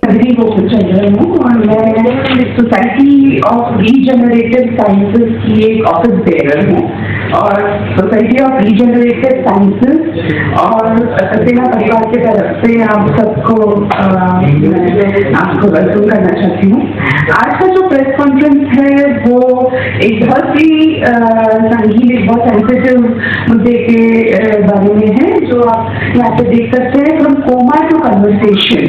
Agree होकर चल रही हूँ और मैं सोसाइटी ऑफ रीजनरेटिव साइंसेज की एक ऑफिस बेरर हूँ और सोसाइटी ऑफ रीजनरेटिव साइंसेज और सेना परिवार की तरफ से आप सबको आपको वेलकम करना चाहती हूँ। आज का जो प्रेस कॉन्फ्रेंस है वो एक बहुत ही संगीन, एक बहुत सेंसिटिव मुद्दे के बारे में है जो आप यहाँ पे देख सकते हैं, from comma two conversation,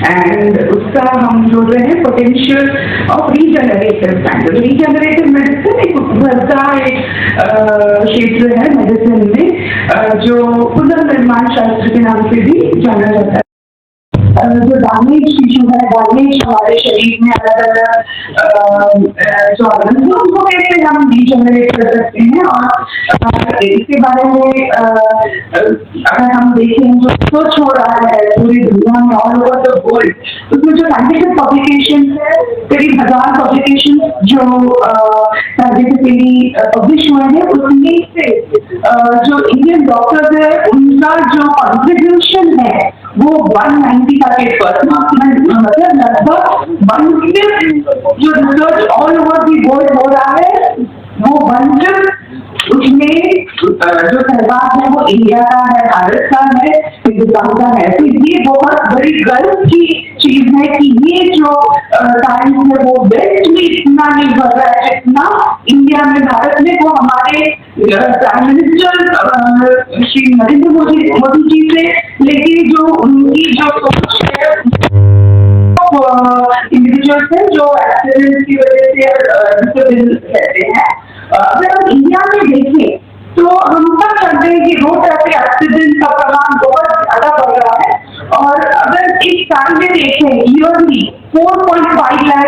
and उसका हम जोड़ रहे हैं potential of regenerative science. Regenerative medicine एक उभरता एक क्षेत्र है मेडिसिन में जो पुनर्निर्माण शास्त्र के नाम से भी जाना जाता है। जो डैमेज टिश्यू है, डैमेज हमारे शरीर में अलग अलग जो ऑर्गन्स हैं उनको कैसे हम रीजनरेट कर सकते हैं, और इसके बारे में अगर हम देखें जो सर्च हो रहा है पूरी दुनिया में ऑल ओवर द वर्ल्ड, उसमें जो साइंटिफिक पब्लिकेशन है करीब 1000 पब्लिकेशन जो साइंटिफिकली पब्लिश हुए हैं, उसमें से जो इंडियन डॉक्टर्स है उनका जो कॉन्ट्रीब्यूशन है वो 195%, मतलब लगभग 1/5 जो research all over the world हो रहा है वो 1/5 उसमें जो सहभाग है वो इंडिया का है, भारत का है, हिंदुस्तान का है। तो ये बहुत बड़ी गर्व की चीज है कि ये जो साइंस है वो वेस्ट में इतना नहीं बढ़ रहा है जितना इंडिया में, भारत में। वो हमारे प्राइम मिनिस्टर श्री नरेंद्र मोदी जी से लेके जो उनकी जो सोच है इंडिविजुअल्स है जो एक्सीडेंट की वजह से कहते हैं। अगर हम इंडिया में देखें तो हम सब जानते हैं कि रोड ट्रैफिक एक्सीडेंट का प्रमाण बहुत ज्यादा बढ़ रहा है, और अगर एक साल में देखें ईयरली 4.5 लाख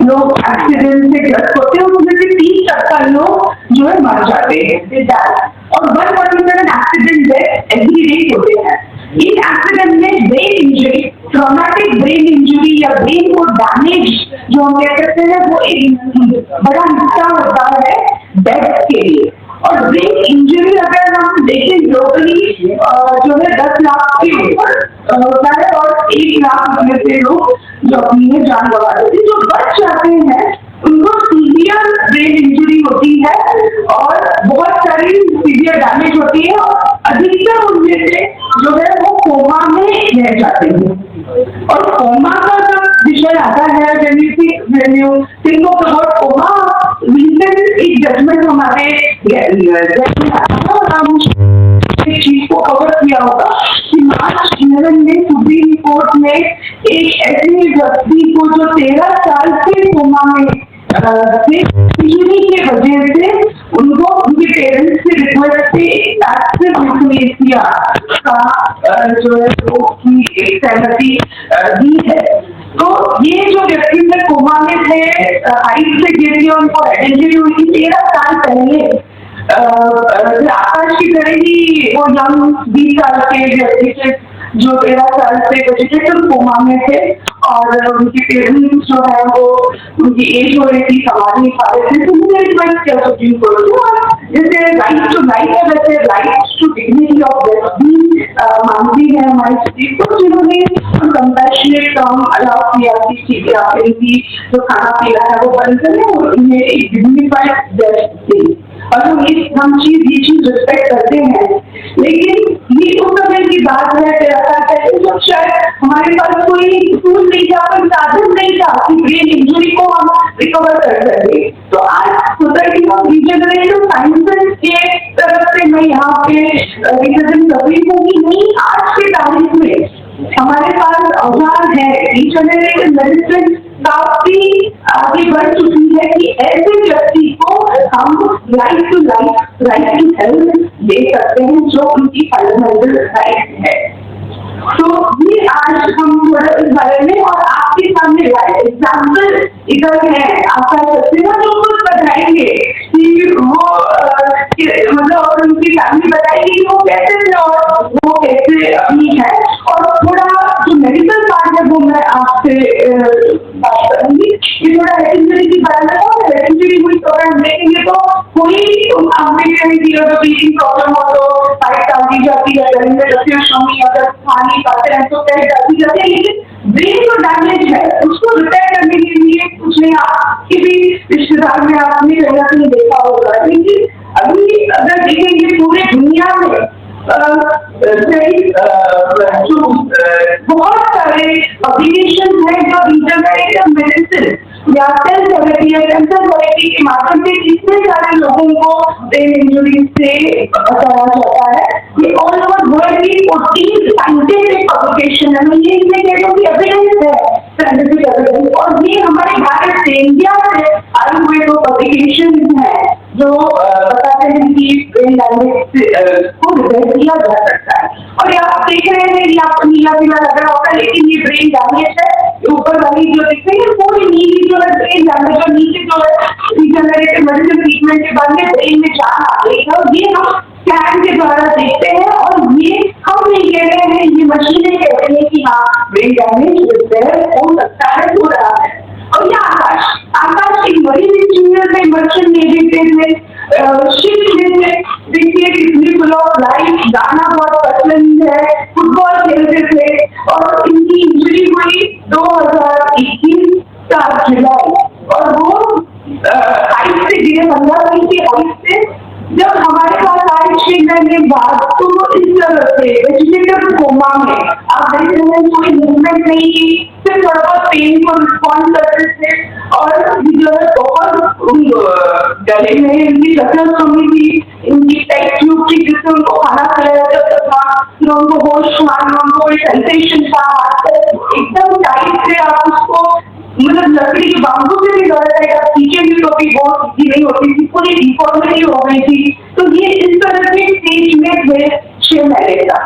लोग एक्सीडेंट से ग्रस्त होते हैं, उनमें से 30% लोग जो है मर जाते हैं, और 147 एक्सीडेंट डेथ एवरी डे होते हैं। इन एक्सीडेंट में brain injury, traumatic brain injury या ब्रेन को डैमेज जो हम कह सकते हैं वो एक बड़ा हिस्सा होता है डेथ के लिए। और ब्रेन इंजरी अगर हम देखें ग्लोबली जो है 10 लाख के ऊपर होता है, और 1 लाख में से लोग जो अपनी जान गंवा देते हैं। जो बच जाते हैं उनको सीवियर ब्रेन इंजरी होती है और बहुत सारी सीवियर डैमेज होती है, और अधिकतर उनमें से जो है वो कोमा में रह जाते हैं। और कोमा का जब विषय आता है, think of about coma, recent एक जजमेंट हमारे एक चीज को कवर किया होगा कि मार्च 11 में सुप्रीम कोर्ट ने एक ऐसे व्यक्ति को जो 13 साल से कोमा में इंजरी के वजह से उनको उनके पेरेंट्स से रिक्वेस्ट से एक्टिव यूथनेसिया का जो है वो की एक सहमति दी है। तो ये जो व्यक्ति में कोमा में थे, हाइट से गिर के उनको हेड इंजरी हुई थी 13 साल पहले, आकाश की तरह ही वो यंग 20 साल के व्यक्ति थे जो 13 साल से वेजिटेटिव कोमा में थे, और उनके पेरेंट्स जो है वो उनकी एज हो रही थी, समाज नहीं पा रहे थे। तो मुझे एडवाइस किया सुप्रीम कोर्ट को, जैसे राइट टू लाइफ है वैसे right to dignity of death भी मानती है हमारी सुप्रीम कोर्ट, जिन्होंने कंपैशनेट टर्म अलाउ किया कि ठीक है आप इनकी जो खाना पीना है वो बंद करें और उन्हें एक डिग्निफाइड डेथ दें। और हम ये चीज रिस्पेक्ट करते हैं, लेकिन ये उस समय की बात है जब शायद हमारे पास कोई टूल नहीं था, कोई साधन नहीं था कि ब्रेन इंजरी को हम रिकवर कर सके। तो आज सोसाइटी ऑफ रीजनरेटिव साइंसेज के तरफ से मैं यहाँ पे रिप्रेजेंट कर रही हूँ कि नहीं, आज के तारीख में हमारे पास औजार है, रीजनरेटिव मेडिसिन काफी आगे बढ़ चुकी है कि ऐसे व्यक्ति को हम right to life, right to health दे सकते हैं जो उनकी फंडामेंटल राइट है। तो ये आज हम थोड़ा इस बारे में, और आपके सामने एग्जाम्पल इधर है आपका सत्या जो कुछ बताएंगे कि वो मतलब और उनकी फैमिली बताएगी कि वो कैसे थे और वो कैसे अभी है, और थोड़ा जो मेडिकल पार्ट है वो मैं आपसे बात करूंगी कि थोड़ा हेड इंजरी की बात है। हेड इंजरी हुई तो हम देखेंगे तो कोई आपने कहीं दिया तो ब्रीथिंग प्रॉब्लम हो तो पाइप डाली जाती है, गले में रस्सी अगर खा नहीं पाते हैं तो पैर डाली जाती है, लेकिन ब्रेन जो डैमेज है उसको रिपेयर करने के लिए कुछ नहीं, आपके भी रिश्तेदार में आपने कहीं ना कहीं देखा होगा। लेकिन अभी अगर देखेंगे पूरे दुनिया में जो बहुत सारे पब्लिकेशन है जो इंटरनेट मेडिसिन या सेल थेरेपी या कैंसर थेरेपी के माध्यम से कितने सारे लोगों को ब्रेन इंजरी से बचाया जाता है। ये ऑल ओवर वर्ल्ड की 14 साइंटिफिक पब्लिकेशन है। मैं ये इसलिए कह रही हूँ कि एविडेंस है, साइंटिफिक एविडेंस, और ये हमारे भारत से, इंडिया से आए हुए जो पब्लिकेशन है जो बताते हैं कि ब्रेन डैमेज को रिपेयर किया जा सकता है। और ये आप देख रहे हैं, ये आपको नीला पीला लग रहा होगा, लेकिन ये ब्रेन डैमेज है। ऊपर वाली जो दिखते हैं पूरी नीली जो है ब्रेन डैमेज, और नीचे जो है रिजनरेटिव मेडिसिन ट्रीटमेंट के बाद में ब्रेन में जान आ गई है। और ये हम स्कैन के द्वारा देखते हैं, और ये हम नहीं कह रहे हैं, ये मशीनें कहते हैं कि हाँ ब्रेन डैमेज रिपेयर हो सकता है, हो रहा है। और ये आकाश एक बड़ी इंजीनियर में मर्चेंट नेवी में शिप में देखिए कितनी फुल ऑफ लाइफ, गाना बहुत पसंद है, फुटबॉल खेलते थे, और इनकी इंजरी हुई 2021 का जुलाई, और वो हाइट से गिरे, 15 फीट की हाइट से। जब हमारे पास आए 6 महीने बाद तो वो इस तरह से वेजिटेटिव कोमा में, आप देख रहे हैं कोई मूवमेंट नहीं की, सिर्फ थोड़ा बहुत पेन को रिस्पॉन्ड करते थे, और जो है बहुत गले में इनकी कसरत सुनी थी, इनकी टेक ट्यूब थी जिससे उनको खाना खिलाया जाता था, फिर उनको होश आना, उनको सेंसेशन था, एकदम टाइट से आप उसको, मतलब लकड़ी के बांबू से भी लड़ रहे, आप पीछे भी कभी बहुत सीधी नहीं होती थी, पूरी डिफॉर्मिटी हो गई थी। तो ये इस तरह के स्टेज में थे 6 महीने तक।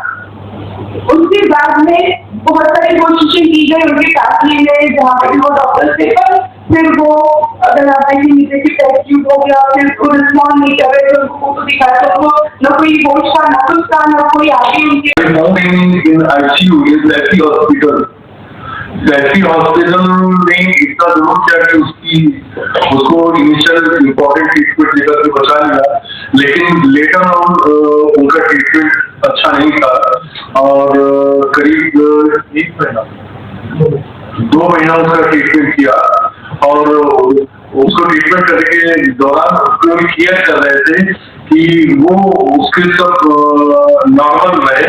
उसके बाद में बहुत सारी कोशिशें की गई उनके टाकी में, जहाँ पे वो डॉक्टर थे, पर फिर वो अगर आप ऐसी नीचे की टेस्ट ट्यूब हो गया, फिर वो रिस्पॉन्ड नहीं कर रहे, तो उनको फोटो दिखाया तो वो न कोई होश था, न कुछ था, न कोई आगे उनके सैफी हॉस्पिटल ने इतना जरूर किया कि उसको इनिशियल इम्पोर्टेंट ट्रीटमेंट लेकर के बचा लिया, लेकिन लेटर ऑन उनका ट्रीटमेंट अच्छा नहीं था, और करीब 2 महीना उसका ट्रीटमेंट किया, और उसको ट्रीटमेंट करने के दौरान उसको किया कर रहे थे कि वो उसके सब नॉर्मल रहे,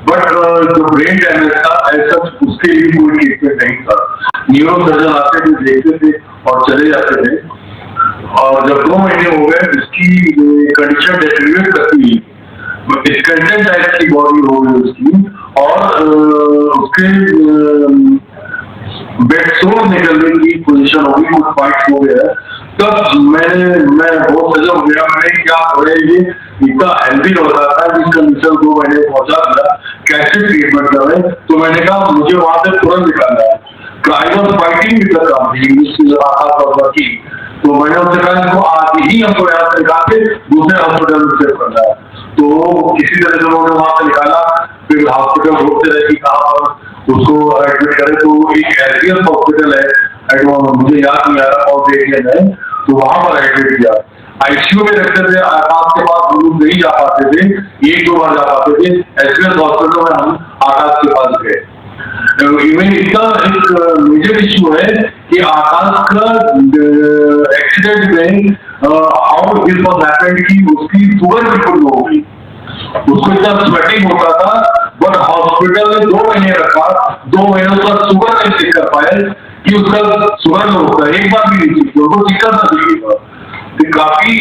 बट जो ब्रेन डैमेज था ऐसा उसके लिए कोई ट्रीटमेंट नहीं था। न्यूरो सर्जन आते थे, देखते थे और चले जाते थे, और जब 2 महीने हो गए उसकी कंडीशन डेटेरियोरेट करती हुई स्केलेटन टाइप की बॉडी हो गई उसकी, और उसके बेड सोल निकलने की पोजीशन होगी, कुछ फाइट हो गया। तब मैं बहुत सजग हो गया, मैंने क्या हो ये इतना हेल्दी हो रहा था जिस कंडीशन 2 महीने पहुंचा दिया, कैसे ट्रीटमेंट कर रहे। तो मैंने कहा मुझे वहां से तुरंत निकालना है। I was fighting with the company, तो मैंने उससे कहा इसको आज ही हमको यहाँ से निकाल के दूसरे हॉस्पिटल में शिफ्ट करना है। तो किसी तरह से उन्होंने वहां से निकाला, फिर हॉस्पिटल ढूंढते रहे कि कहाँ पर उसको एडमिट करे। तो एक एसडीएम हॉस्पिटल है, मुझे याद नहीं आ रहा और एरिया में, तो वहां पर एडमिट किया। आईसीयू में रखते थे, आकाश के पास हम लोग नहीं जा पाते थे, 1-2 बार जा पाते थे। एसडीएम हॉस्पिटल में हम आकाश के पास गए। इवन इतना एक मेजर इशू है कि आकाश का एक्सीडेंट में हाउ दिस वाज हैपेंड कि उसकी शुगर बिल्कुल लो हो गई, उसको इतना स्वेटिंग होता था, बट हॉस्पिटल में 2 महीने रखा, 2 महीनों तक शुगर नहीं चेक कर पाए कि उसका शुगर लो होता है, एक बार भी नहीं चेक, उनको दिक्कत ना दिखेगा। काफी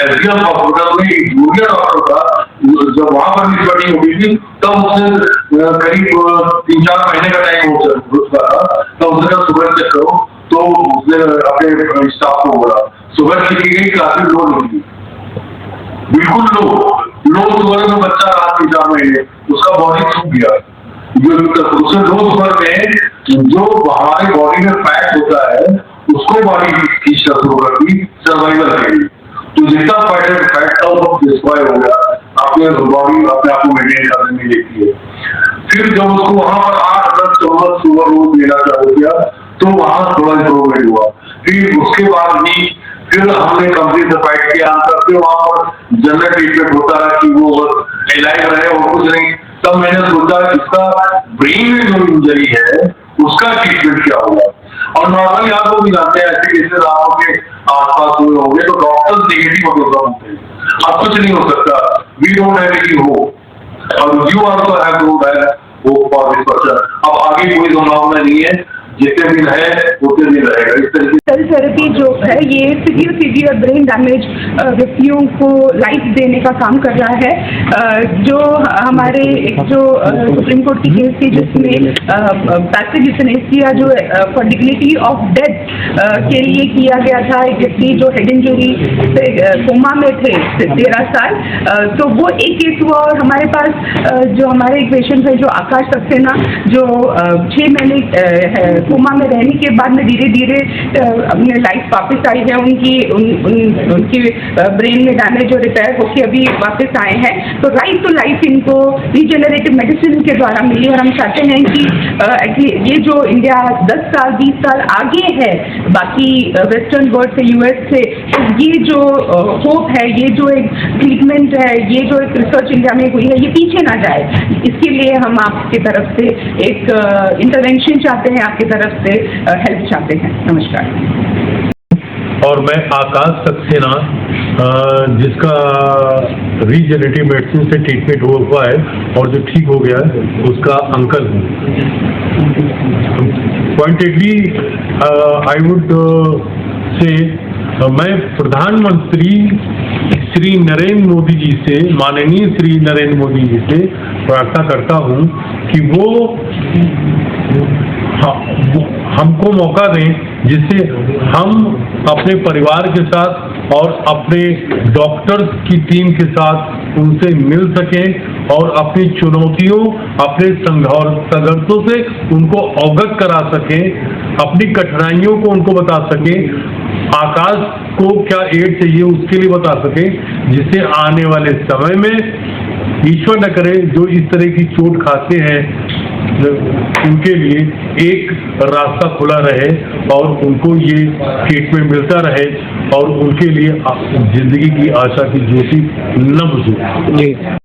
एसडीएम हॉस्पिटल में जूनियर डॉक्टर था, जब वहां पर भी स्वेटिंग होती थी तब उससे करीब 3-4 महीने का टाइम हो चुका था, तब उसने कहा शुगर चेक करो। तो उसने अपने स्टाफ को बोला, शुगर चेक की गई, काफी लो निकली, बिल्कुल लो शुगर में बच्चा रहा 3-4 महीने, उसका बॉडी सूख गया। उससे लो शुगर में जो हमारे बॉडी में फैट होता है उसको बॉडी खींचना शुरू करती सर्वाइवल के लिए, तो जितना फैट था वो डिस्ट्रॉय हो गया, अपने बॉडी अपने आप को मेंटेन करने में लेती है। फिर जब उसको वहां पर 8-10-14 शुगर रोज लेना चालू किया तो वहां थोड़ा इम्प्रूवमेंट हुआ। फिर उसके बाद भी फिर हमने कंपनी से फाइट किया, फिर वहां पर जनरल ट्रीटमेंट होता है कि वो एलाइव रहे और कुछ नहीं, तब मैंने सोचा इसका ब्रेन में जो इंजरी है उसका ट्रीटमेंट क्या होगा। और नॉर्मली आप लोग भी जानते हैं ऐसे केसेस आपके आसपास हुए होंगे तो डॉक्टर्स नेगेटिव होते हैं, अब कुछ नहीं हो सकता, we don't have any hope और you also have don't have hope for this person. अब आगे कोई संभावना नहीं है, जितने दिन है उतने दिन रहेगा। इस तरीके सेल थेरेपी जो है ये सीवियर ब्रेन डैमेज व्यक्तियों को लाइफ देने का काम कर रहा है। जो हमारे एक जो सुप्रीम कोर्ट की केस थी जिसमें पैसिव यूथनेसिया जो फॉर डिग्निटी ऑफ डेथ के लिए किया गया था, एक व्यक्ति जो हेड इंजरी से कोमा में थे 13 साल, तो वो एक केस हुआ। और हमारे पास जो हमारे एक पेशेंट है जो आकाश सक्सेना जो 6 महीने कोमा में रहने के बाद में धीरे धीरे अपने लाइफ वापस आई है, उनकी ब्रेन में डैमेज और रिपेयर होकर अभी वापस आए हैं। तो राइट टू लाइफ इनको रीजेनरेटिव मेडिसिन के द्वारा मिली और हम चाहते हैं कि ये जो इंडिया 10 साल 20 साल आगे है बाकी वेस्टर्न वर्ल्ड से, यूएस से, तो ये जो होप है, ये जो एक ट्रीटमेंट है, ये जो एक रिसर्च इंडिया में हुई है, ये पीछे ना जाए। इसके लिए हम आपकी तरफ से एक इंटरवेंशन चाहते हैं, आपकी तरफ से हेल्प चाहते हैं। नमस्कार। और मैं आकाश सक्सेना जिसका रीजेनरेटिव मेडिसिन से ट्रीटमेंट हुआ है और जो ठीक हो गया है उसका अंकल हूँ। पॉइंटेडली आई वुड से मैं प्रधानमंत्री श्री नरेंद्र मोदी जी से, माननीय श्री नरेंद्र मोदी जी से प्रार्थना करता हूँ कि वो हमको मौका दें जिससे हम अपने परिवार के साथ और अपने डॉक्टर्स की टीम के साथ उनसे मिल सकें और अपनी चुनौतियों, अपने संघर्षों से उनको अवगत करा सकें, अपनी कठिनाइयों को उनको बता सकें, आकाश को क्या एड चाहिए उसके लिए बता सकें, जिससे आने वाले समय में ईश्वर न करे जो इस तरह की चोट खाते हैं उनके लिए एक रास्ता खुला रहे और उनको ये ट्रीटमेंट मिलता रहे और उनके लिए जिंदगी की आशा की ज्योति न बुझे।